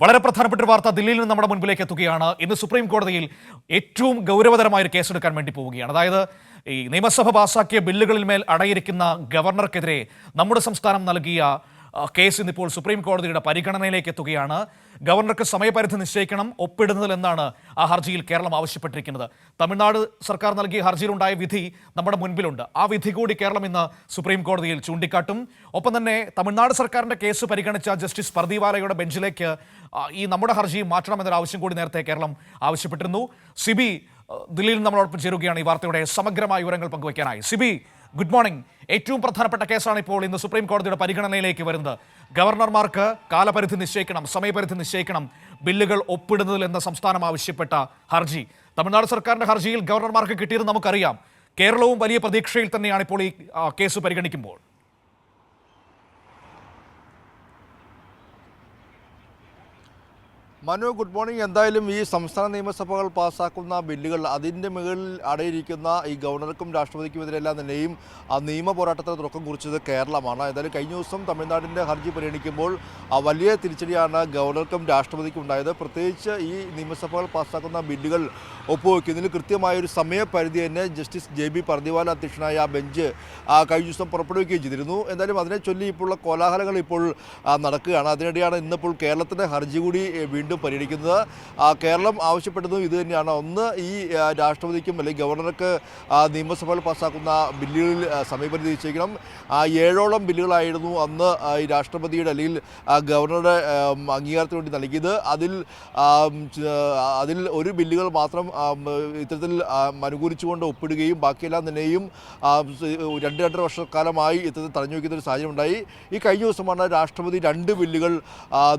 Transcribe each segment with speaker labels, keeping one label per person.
Speaker 1: വളരെ പ്രധാനപ്പെട്ട ഒരു വാർത്ത ദില്ലിയിൽ നിന്ന് നമ്മുടെ മുൻപിലേക്ക് എത്തുകയാണ്. ഇന്ന് സുപ്രീം കോടതിയിൽ ഏറ്റവും ഗൗരവതരമായ ഒരു കേസെടുക്കാൻ വേണ്ടി പോവുകയാണ്. അതായത് ഈ നിയമസഭ പാസാക്കിയ ബില്ലുകളിൽ മേൽ അടയിരിക്കുന്ന ഗവർണർക്കെതിരെ നമ്മുടെ സംസ്ഥാനം നൽകിയ കേസ് ഇന്നിപ്പോൾ സുപ്രീം കോടതിയുടെ പരിഗണനയിലേക്ക് എത്തുകയാണ്. ഗവർണർക്ക് സമയപരിധി നിശ്ചയിക്കണം ഒപ്പിടുന്നതിൽ എന്നാണ് ആ ഹർജിയിൽ കേരളം ആവശ്യപ്പെട്ടിരിക്കുന്നത്. തമിഴ്നാട് സർക്കാർ നൽകിയ ഹർജിയിലുണ്ടായ വിധി നമ്മുടെ മുൻപിലുണ്ട്. ആ വിധി കൂടി കേരളം ഇന്ന് സുപ്രീം കോടതിയിൽ ചൂണ്ടിക്കാട്ടും. ഒപ്പം തന്നെ തമിഴ്നാട് സർക്കാരിന്റെ കേസ് പരിഗണിച്ച ജസ്റ്റിസ് പർദിവാലയുടെ ബെഞ്ചിലേക്ക് ഈ നമ്മുടെ ഹർജി മാറ്റണമെന്നൊരു ആവശ്യം കൂടി നേരത്തെ കേരളം ആവശ്യപ്പെട്ടിരുന്നു. സിബി ദില്ലിയിൽ നമ്മളോടൊപ്പം ചേരുകയാണ് ഈ വാർത്തയുടെ സമഗ്രമായ വിവരങ്ങൾ പങ്കുവയ്ക്കാനായി. Sibi, good morning. ഏറ്റവും പ്രധാനപ്പെട്ട കേസാണ് ഇപ്പോൾ ഇന്ന് സുപ്രീം കോടതിയുടെ പരിഗണനയിലേക്ക് വരുന്നത്. ഗവർണർമാർക്ക് കാലപരിധി നിശ്ചയിക്കണം, സമയപരിധി നിശ്ചയിക്കണം ബില്ലുകൾ ഒപ്പിടുന്നതിൽ എന്ന സംസ്ഥാനം ആവശ്യപ്പെട്ട ഹർജി. തമിഴ്നാട് സർക്കാരിന്റെ ഹർജിയിൽ ഗവർണർമാർക്ക് കിട്ടിയത് നമുക്കറിയാം. കേരളവും വലിയ പ്രതീക്ഷയിൽ തന്നെയാണ് ഇപ്പോൾ ഈ കേസ് പരിഗണിക്കുമ്പോൾ.
Speaker 2: Manu, good morning. എന്തായാലും ഈ സംസ്ഥാന നിയമസഭകൾ പാസ്സാക്കുന്ന ബില്ലുകൾ അതിൻ്റെ മുകളിൽ അടയിരിക്കുന്ന ഈ ഗവർണർക്കും രാഷ്ട്രപതിക്കുമെതിരെല്ലാം തന്നെയും ആ നിയമ പോരാട്ടത്തിന് തുടക്കം കുറിച്ചത് കേരളമാണ്. എന്തായാലും കഴിഞ്ഞ ദിവസം തമിഴ്നാടിൻ്റെ ഹർജി പരിഗണിക്കുമ്പോൾ വലിയ തിരിച്ചടിയാണ് ഗവർണർക്കും രാഷ്ട്രപതിക്കും ഉണ്ടായത്. പ്രത്യേകിച്ച് ഈ നിയമസഭകൾ പാസ്സാക്കുന്ന ബില്ലുകൾ ഒപ്പുവെക്കുന്നതിന് കൃത്യമായൊരു സമയപരിധി തന്നെ ജസ്റ്റിസ് JB പർദിവാല അധ്യക്ഷനായ ബെഞ്ച് കഴിഞ്ഞ ദിവസം പുറപ്പെടുവിക്കുകയും ചെയ്തിരുന്നു. എന്തായാലും അതിനെ ചൊല്ലി ഇപ്പോഴുള്ള കോലാഹലങ്ങൾ ഇപ്പോൾ നടക്കുകയാണ്. അതിനിടെയാണ് ഇന്നിപ്പോൾ കേരളത്തിൻ്റെ ഹർജി കൂടി വീണ്ടും പരിഗണിക്കുന്നത്. കേരളം ആവശ്യപ്പെടുന്നതും ഇത് തന്നെയാണ്. ഒന്ന്, ഈ രാഷ്ട്രപതിക്കും അല്ലെങ്കിൽ ഗവർണർക്ക് നിയമസഭയിൽ പാസ്സാക്കുന്ന ബില്ലുകളിൽ സമയപരിധി നിശ്ചയിക്കണം. 7ഓളം ബില്ലുകളായിരുന്നു അന്ന് ഈ രാഷ്ട്രപതിയുടെ അല്ലെങ്കിൽ ഗവർണറുടെ അംഗീകാരത്തിന് വേണ്ടി നൽകിയത്. അതിൽ ഒരു ബില്ലുകൾ മാത്രം ഇത്തരത്തിൽ അനുകൂലിച്ചുകൊണ്ട് ഒപ്പിടുകയും ബാക്കിയെല്ലാം തന്നെയും 2-2.5 വർഷക്കാലമായി ഇത്തരത്തിൽ തടഞ്ഞു വയ്ക്കുന്ന ഒരു സാഹചര്യം ഉണ്ടായി. ഈ കഴിഞ്ഞ ദിവസമാണ് രാഷ്ട്രപതി 2 ബില്ലുകൾ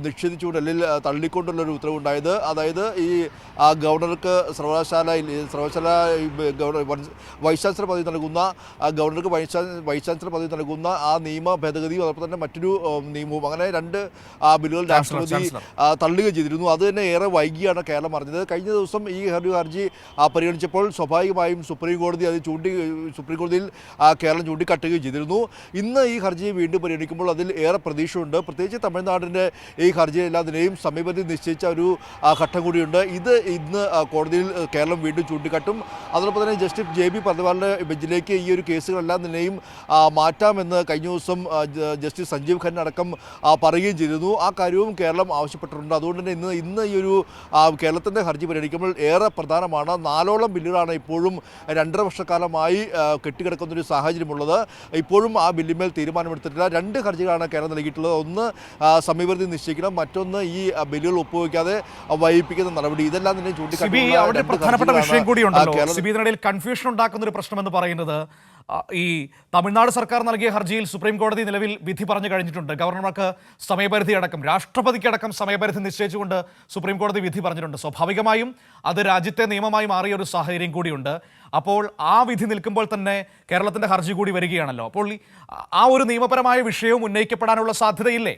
Speaker 2: നിഷേധിച്ചുകൊണ്ട് അല്ലെങ്കിൽ തള്ളിക്കൊണ്ടുള്ള ഒരു ഉത്തരവുണ്ടായത്. അതായത് ഈ ഗവർണർക്ക് സർവകലാശാല വൈസ് ചാൻസലർ പദവി നൽകുന്ന ഗവർണർക്ക് വൈസ് ചാൻസലർ പദവി നൽകുന്ന ആ നിയമ ഭേദഗതിയും അതോടൊപ്പം തന്നെ മറ്റൊരു നിയമവും, അങ്ങനെ 2 ബില്ലുകൾ രാഷ്ട്രപതി തള്ളുകയും ചെയ്തിരുന്നു. അത് തന്നെ ഏറെ വൈകിയാണ് കേരളം അറിഞ്ഞത്. കഴിഞ്ഞ ദിവസം ഈ ഹർജി പരിഗണിച്ചപ്പോൾ സ്വാഭാവികമായും സുപ്രീം കോടതിയിൽ കേരളം ചൂണ്ടിക്കാട്ടുകയും ചെയ്തിരുന്നു. ഇന്ന് ഈ ഹർജിയെ വീണ്ടും പരിഗണിക്കുമ്പോൾ അതിൽ ഏറെ പ്രതീക്ഷയുണ്ട്. പ്രത്യേകിച്ച് തമിഴ്നാടിൻ്റെ ഈ ഹർജിയെല്ലാത്തിനെയും സമയപരിധി നിശ്ചയിച്ച ഒരു ഘട്ടം കൂടിയുണ്ട്. ഇത് ഇന്ന് കോടതിയിൽ കേരളം വീണ്ടും ചൂണ്ടിക്കാട്ടും. അതോടൊപ്പം തന്നെ ജസ്റ്റിസ് JB പർദിവാലയുടെ ബെഞ്ചിലേക്ക് ഈ ഒരു കേസുകളെല്ലാം തന്നെയും മാറ്റാമെന്ന് കഴിഞ്ഞ ദിവസം ജസ്റ്റിസ് സഞ്ജീവ് ഖന്ന അടക്കം പറയുകയും ചെയ്തിരുന്നു. ആ കാര്യവും കേരളം ആവശ്യപ്പെട്ടിട്ടുണ്ട്. അതുകൊണ്ട് തന്നെ ഇന്ന് ഈ ഒരു കേരളത്തിൻ്റെ ഹർജി പരിഗണിക്കുമ്പോൾ ഏറെ പ്രധാനമാണ്. 4ഓളം ബില്ലുകളാണ് ഇപ്പോഴും 2.5 വർഷക്കാലമായി കെട്ടിക്കിടക്കുന്നൊരു സാഹചര്യമുള്ളത്. ഇപ്പോഴും ആ ബില്ലിന്മേൽ തീരുമാനമെടുത്തിട്ടില്ല. 2 ഹർജികളാണ് കേരളം നൽകിയിട്ടുള്ളത്. ഒന്ന്, സമയപരിധി നിശ്ചയിക്കണം, മറ്റൊന്ന് ഈ ബില്ലുകൾ ഒപ്പുവയ്ക്കാതെ വൈകിപ്പിക്കുന്ന നടപടി. ഇതെല്ലാം തന്നെ
Speaker 1: ചൂണ്ടിക്കാട്ടുന്ന പ്രധാനപ്പെട്ട വിഷയം കൂടിയുണ്ടല്ലോ. ഇതിനിടയിൽ കൺഫ്യൂഷൻ ഉണ്ടാക്കുന്ന ഒരു പ്രശ്നം എന്ന് പറയുന്നത്, ഈ തമിഴ്നാട് സർക്കാർ നൽകിയ ഹർജിയിൽ സുപ്രീം കോടതി നിലവിൽ വിധി പറഞ്ഞു കഴിഞ്ഞിട്ടുണ്ട്. ഗവർണർക്ക് സമയപരിധി അടക്കം രാഷ്ട്രപതിക്കടക്കം സമയപരിധി നിശ്ചയിച്ചുകൊണ്ട് സുപ്രീം കോടതി വിധി പറഞ്ഞിട്ടുണ്ട്. സ്വാഭാവികമായും അത് രാജ്യത്തെ നിയമമായി മാറിയ ഒരു സാഹചര്യം കൂടിയുണ്ട്. അപ്പോൾ ആ വിധി നിൽക്കുമ്പോൾ തന്നെ കേരളത്തിൻ്റെ ഹർജി കൂടി വരികയാണല്ലോ. അപ്പോൾ ആ ഒരു നിയമപരമായ വിഷയവും ഉന്നയിക്കപ്പെടാനുള്ള സാധ്യതയില്ലേ?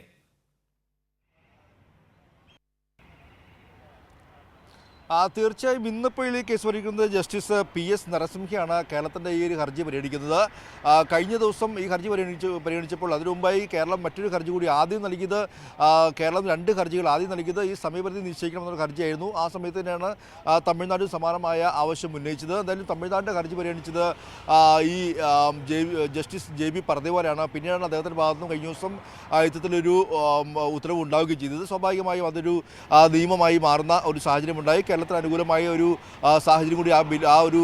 Speaker 2: തീർച്ചയായും ഇന്നിപ്പോൾ ഈ കേസ് പരിഗണിക്കുന്നത് ജസ്റ്റിസ് PS നരസിംഹയാണ് കേരളത്തിൻ്റെ ഈ ഒരു ഹർജി പരിഗണിക്കുന്നത്. കഴിഞ്ഞ ദിവസം ഈ ഹർജി പരിഗണിച്ചപ്പോൾ അതിനു മുമ്പായി കേരളം മറ്റൊരു ഹർജി കൂടി ആദ്യം നൽകിയത്, കേരളം 2 ഹർജികൾ ആദ്യം നൽകിയത് ഈ സമയപരിധി നിശ്ചയിക്കണമെന്നൊരു ഹർജിയായിരുന്നു. ആ സമയത്ത് തന്നെയാണ് തമിഴ്നാട് സമാനമായ ആവശ്യം ഉന്നയിച്ചത്. എന്തായാലും തമിഴ്നാടിൻ്റെ ഹർജി പരിഗണിച്ചത് ഈ ജസ്റ്റിസ് JB പർദിവാലയാണ്. പിന്നീടാണ് അദ്ദേഹത്തിൻ്റെ ഭാഗത്തു നിന്നും കഴിഞ്ഞ ദിവസം ഇത്തരത്തിലൊരു ഉത്തരവ് ഉണ്ടാവുകയും ചെയ്തത്. സ്വാഭാവികമായും അതൊരു നിയമമായി മാറുന്ന ഒരു സാഹചര്യമുണ്ടായി. കേരളത്തിന് അനുകൂലമായ ഒരു സാഹചര്യം കൂടി ആ ഒരു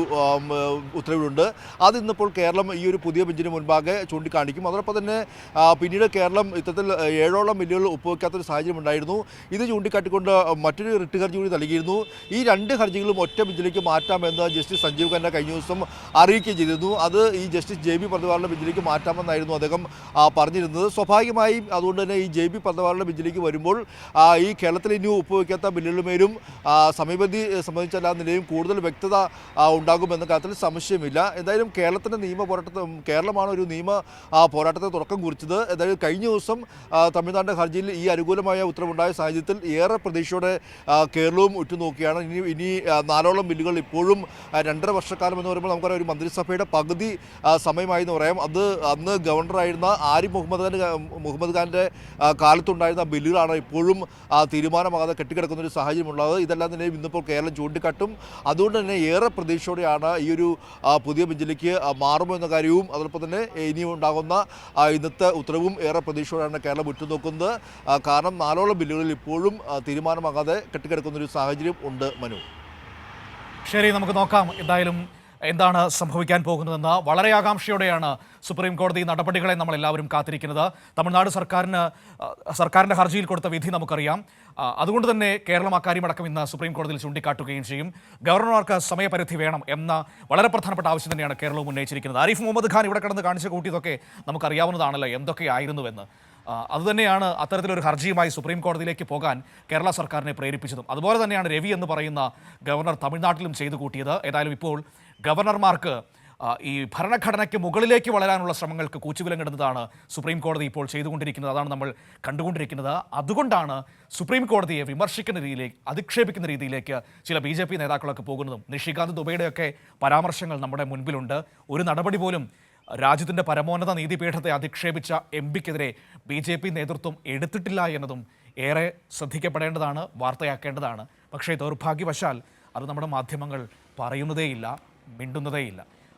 Speaker 2: ഉത്തരവിലുണ്ട്. അത് ഇന്നിപ്പോൾ കേരളം ഈ ഒരു പുതിയ ബെഞ്ചിന് മുൻപാകെ ചൂണ്ടിക്കാണിക്കും. അതോടൊപ്പം തന്നെ പിന്നീട് കേരളം ഇത്തരത്തിൽ 7ഓളം ബില്ലുകൾ ഒപ്പുവെക്കാത്തൊരു സാഹചര്യം ഉണ്ടായിരുന്നു. ഇത് ചൂണ്ടിക്കാട്ടിക്കൊണ്ട് മറ്റൊരു റിട്ട് ഹർജി കൂടി നൽകിയിരുന്നു. ഈ 2 ഹർജികളും ഒറ്റ ബെഞ്ചിലേക്ക് മാറ്റാമെന്ന് ജസ്റ്റിസ് സഞ്ജീവ് ഖന്ന കഴിഞ്ഞ ദിവസം അറിയിക്കുകയും ചെയ്തിരുന്നു. അത് ഈ ജസ്റ്റിസ് JB പർദിവാലയുടെ ബെഞ്ചിലേക്ക് മാറ്റാമെന്നായിരുന്നു അദ്ദേഹം പറഞ്ഞിരുന്നത്. സ്വാഭാവികമായും അതുകൊണ്ട് തന്നെ ഈ JB പർദിവാലയുടെ ബെഞ്ചിലേക്ക് വരുമ്പോൾ ഈ കേരളത്തിൽ ഇനി ഒപ്പുവെക്കാത്ത ബില്ലുകളുമേലും സമീപ അഴിമതി സംബന്ധിച്ച എല്ലാ നിലയും കൂടുതൽ വ്യക്തത ഉണ്ടാകുമെന്ന കാര്യത്തിൽ സംശയമില്ല. എന്തായാലും കേരളത്തിൻ്റെ നിയമ പോരാട്ടത്തിൽ കേരളമാണ് ഒരു നിയമ പോരാട്ടത്തിന് തുടക്കം കുറിച്ചത്. എന്തായാലും കഴിഞ്ഞ ദിവസം തമിഴ്നാടിൻ്റെ ഹർജിയിൽ ഈ അനുകൂലമായ ഉത്തരവുണ്ടായ സാഹചര്യത്തിൽ ഏറെ പ്രതീക്ഷയോടെ കേരളവും ഉറ്റുനോക്കിയാണ്. ഇനി 4ഓളം ബില്ലുകൾ ഇപ്പോഴും 2.5 വർഷക്കാലം എന്ന് പറയുമ്പോൾ നമുക്കറിയാം ഒരു മന്ത്രിസഭയുടെ പകുതി സമയമായി എന്ന് പറയാം. അത് അന്ന് ഗവർണറായിരുന്ന ആരിഫ് മുഹമ്മദ് ഖാൻ്റെ കാലത്തുണ്ടായിരുന്ന ബില്ലുകളാണ് ഇപ്പോഴും തീരുമാനമാകാതെ കെട്ടിക്കിടക്കുന്ന ഒരു സാഹചര്യമുള്ളത്. ഇതെല്ലാം തന്നെ ഇന്നിപ്പോൾ കേരളം ചൂണ്ടിക്കാട്ടും. അതുകൊണ്ട് തന്നെ ഏറെ പ്രതീക്ഷയോടെയാണ് ഈ ഒരു പുതിയ ബെഞ്ചിലേക്ക് മാറുമോ എന്ന കാര്യവും അതോടൊപ്പം തന്നെ ഇനിയും ഉണ്ടാകുന്ന ഇന്നത്തെ ഉത്തരവും ഏറെ പ്രതീക്ഷയോടെയാണ് കേരളം ഉറ്റുനോക്കുന്നത്. കാരണം 4ഓളം ബില്ലുകളിൽ ഇപ്പോഴും തീരുമാനമാകാതെ കെട്ടിക്കിടക്കുന്നൊരു സാഹചര്യം ഉണ്ട്. മനു,
Speaker 1: ശരി, നമുക്ക് നോക്കാം എന്തായാലും എന്താണ് സംഭവിക്കാൻ പോകുന്നതെന്ന്. വളരെ ആകാംക്ഷയോടെയാണ് സുപ്രീം കോടതി നടപടികളെ നമ്മൾ എല്ലാവരും കാത്തിരിക്കുന്നത്. തമിഴ്നാട് സർക്കാരിൻ്റെ ഹർജിയിൽ കൊടുത്ത വിധി നമുക്കറിയാം. അതുകൊണ്ട് തന്നെ കേരളം അക്കാര്യമടക്കം ഇന്ന് സുപ്രീം കോടതിയിൽ ചൂണ്ടിക്കാട്ടുകയും ചെയ്യും. ഗവർണർമാർക്ക് സമയപരിധി വേണം എന്ന വളരെ പ്രധാനപ്പെട്ട ആവശ്യം തന്നെയാണ് കേരളവും ഉന്നയിച്ചിരിക്കുന്നത്. ആരിഫ് മുഹമ്മദ് ഖാൻ ഇവിടെ കിടന്ന് കാണിച്ചു കൂട്ടിയതൊക്കെ നമുക്കറിയാവുന്നതാണല്ലോ എന്തൊക്കെയായിരുന്നുവെന്ന്. അതുതന്നെയാണ് അത്തരത്തിലൊരു ഹർജിയുമായി സുപ്രീം കോടതിയിലേക്ക് പോകാൻ കേരള സർക്കാരിനെ പ്രേരിപ്പിച്ചതും. അതുപോലെ തന്നെയാണ് രവി എന്ന് പറയുന്ന ഗവർണർ തമിഴ്നാട്ടിലും ചെയ്തു കൂട്ടിയത്. ഏതായാലും ഇപ്പോൾ ഗവർണർമാർക്ക് ഈ ഭരണഘടനയ്ക്ക് മുകളിലേക്ക് വളരാനുള്ള ശ്രമങ്ങൾക്ക് കൂച്ചുവിലങ്ങിടുന്നതാണ് സുപ്രീം കോടതി ഇപ്പോൾ ചെയ്തുകൊണ്ടിരിക്കുന്നത്. അതാണ് നമ്മൾ കണ്ടുകൊണ്ടിരിക്കുന്നത്. അതുകൊണ്ടാണ് സുപ്രീം കോടതിയെ വിമർശിക്കുന്ന രീതിയിലേക്ക്, അധിക്ഷേപിക്കുന്ന രീതിയിലേക്ക് ചില BJP നേതാക്കളൊക്കെ പോകുന്നതും. നിഷികാന്ത് ദുബൈയുടെയൊക്കെ പരാമർശങ്ങൾ നമ്മുടെ മുൻപിലുണ്ട്. ഒരു നടപടി പോലും രാജ്യത്തിൻ്റെ പരമോന്നത നീതിപീഠത്തെ അധിക്ഷേപിച്ച MPക്കെതിരെ BJP നേതൃത്വം എടുത്തിട്ടില്ല എന്നതും ഏറെ ശ്രദ്ധിക്കപ്പെടേണ്ടതാണ്, വാർത്തയാക്കേണ്ടതാണ്. പക്ഷേ ദൗർഭാഗ്യവശാൽ അത് നമ്മുടെ മാധ്യമങ്ങൾ പറയുന്നതേയില്ല, മിണ്ടുന്നതേയില്ല.